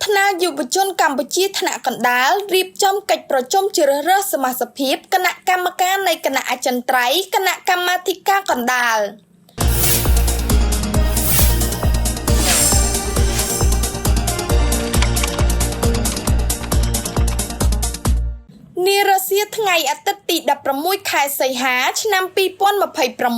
ថ្នាក់យុវជនកម្ពុជាថ្នាក់កណ្ដាលរៀបចំកិច្ចប្រជុំជ្រើសរើសសមាជិកភាពគណៈកម្មការនៃគណៈអចិន្ត្រៃយ៍គណៈកម្មាធិការកណ្ដាលនារសៀលថ្ងៃអាទិត្យទី16ខែសីហាឆ្នាំ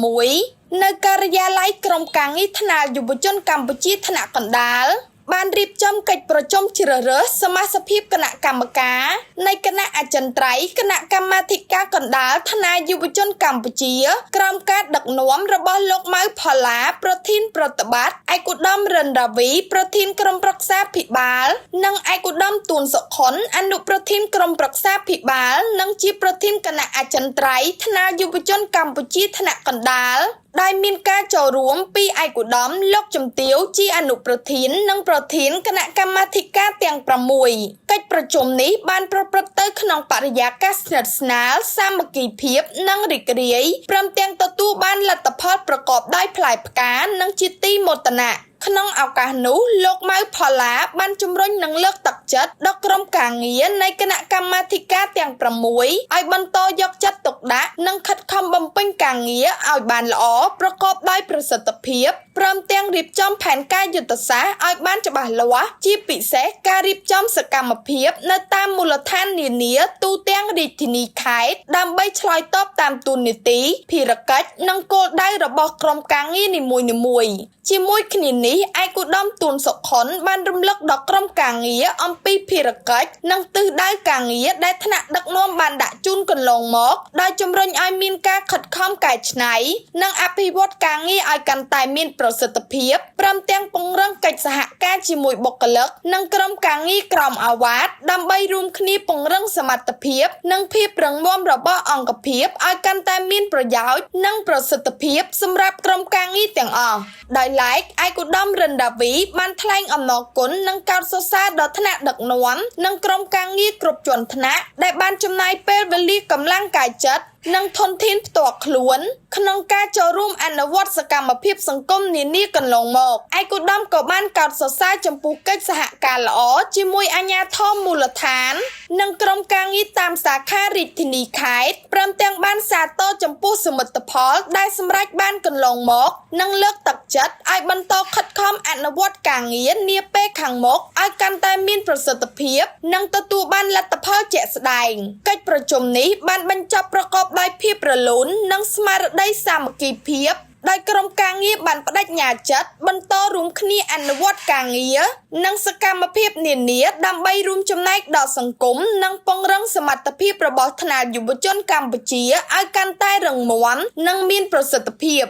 2026នៅការិយាល័យក្រុមការងារថ្នាក់យុវជនកម្ពុជាថ្នាក់កណ្ដាលបានរៀបចំកិច្ចប្រជុំជ្រើសរើសសមាជិកភាពគណៈកម្មការនៃគណៈអចិន្ត្រៃយ៍គណៈកម្មាធិការកណ្ដាលថ្នាក់យុវជនកម្ពុជាក្រោមការដឹកនាំរបស់លោកម៉ៅផល្លាប្រធានប្រតិបត្តិឯកឧត្តមរិនរាវីប្រធានក្រុមប្រឹក្សាភិបាលនិងឯកឧត្តមទួនសុខុនអនុប្រធានក្រុមប្រឹក្សាភិបាលនិងជាប្រធានគណៈអចិន្ត្រៃយ៍ថ្នាក់យុវជនកម្ពុជាថ្នាក់កណ្ដាលដែលមានការចូលរួមពីឯកឧត្តមលោកជំទាវជាអនុប្រធាននិងប្រធានគណៈកម្មាធិការទាំង6កិច្ចប្រជុំនេះបានប្រព្រឹត្តទៅក្នុងបរិយាកាសស្និទ្ធស្នាលសាមគ្គីភាពនិងរីករាយព្រមទាំងទទួលបានលទ្ធផលប្រកបដោយផ្លែផ្កានិងជាទីមោទនៈក្នុងឱកាសនោះលោកម៉ៅផល្លាបានជំរុញនិងលើកទឹកចិត្តដល់ក្រុមការងារនៃគណៈកម្មាធិការទាំង6ឲ្យបន្តយកចិត្តទុកដាក់និងខិតខំបំពេញការងារឲ្យបានល្អប្រកបដោយប្រសិទ្ធភាពព្រមទាំងរៀបចំផែនការយុទ្ធសាស្ត្រឲ្យបានច្បាស់លាស់ជាពិសេសការរៀបចំសកម្មភាពនៅតាមមូលដ្ឋាននានាទូទាំងរាជធានីខេត្តដើម្បីឆ្លើយតបតាមទូនាទីភារកិច្ចនិងគោលដៅរបស់ក្រុមការងារនីមួយៗជាមួយគ្នានេះឯកឧត្តមទួនសុខុនបានរំលឹកដល់ក្រុមការងារអំពីភារកិច្ចនិងទិសដៅការងារដែលថ្នាក់ដឹកនាំបានដាក់ជូនកន្លងមកដោយជំរុញឲ្យមានការខិតខំកែច្នៃនិងអភិវឌ្ឍការងារឲ្យកាន់តែមានប្រសិទ្ធភាពព្រមទាំងពង្រឹងកិច្ចសហការជាមួយបុគ្គលិកនិងក្រុមការងារក្រមអាវ៉ាតដើម្បីរួមគ្នាពង្រឹងសមត្ថភាពនិងភាពរឹងមាំរបស់អង្គភាពឲ្យកាន់តែមានប្រយោជន៍និងប្រសិទ្ធភាពសម្រាប់ក្រុមការងារទាំងអស់ដោយឡែកឯកឧត្តមរិនរាវីបានថ្លែងអំណរគុណនិងកោតសរសើរដល់ថ្នាក់ដឹកនាំនិងក្រុមការងារគ្រប់ជាន់ថ្នាក់ដែលបានចំណាយពេលវេលាកម្លាំងកាយចិត្តនិងធនធានផ្ទាល់ខ្លួនក្នុងការចូលរួមអនុវត្តសកម្មភាពសង្គមនានាកន្លងមកឯកឧត្តមក៏បានកោតសរសើរចំពោះកិច្ចសហការល្អជាមួយអាជ្ញាធរមូលដ្ឋាននិងក្រុមការងារតាមសាខារាជធានីខេត្តព្រមទាំងបានសាទរចំពោះសមិទ្ធផលដែលសម្រេចបានកន្លងមកនិងលើកទឹកចិត្តឲ្យបន្តខិតខំអនុវត្តការងារនាពេលខាងមុខឲ្យកាន់តែមានប្រសិទ្ធភាពនិងទទួលបានលទ្ធផលជាក់ស្ដែងកិច្ចប្រជុំនេះបានបញ្ចប់ប្រកបដោយភាពរលូននិងស្មារតីសាមគ្គីភាពដោយក្រុមការងារបានបដិញ្ញាចិត្តបន្តរួមគ្នាអនុវត្តការងារនិងសកម្មភាពនានាដើម្បីរួមចំណែកដល់សង្គមនិងពង្រឹងសមត្ថភាពរបស់ថ្នាក់យុវជនកម្ពុជាឲ្យកាន់តែរឹងមាំនិងមានប្រសិទ្ធភាព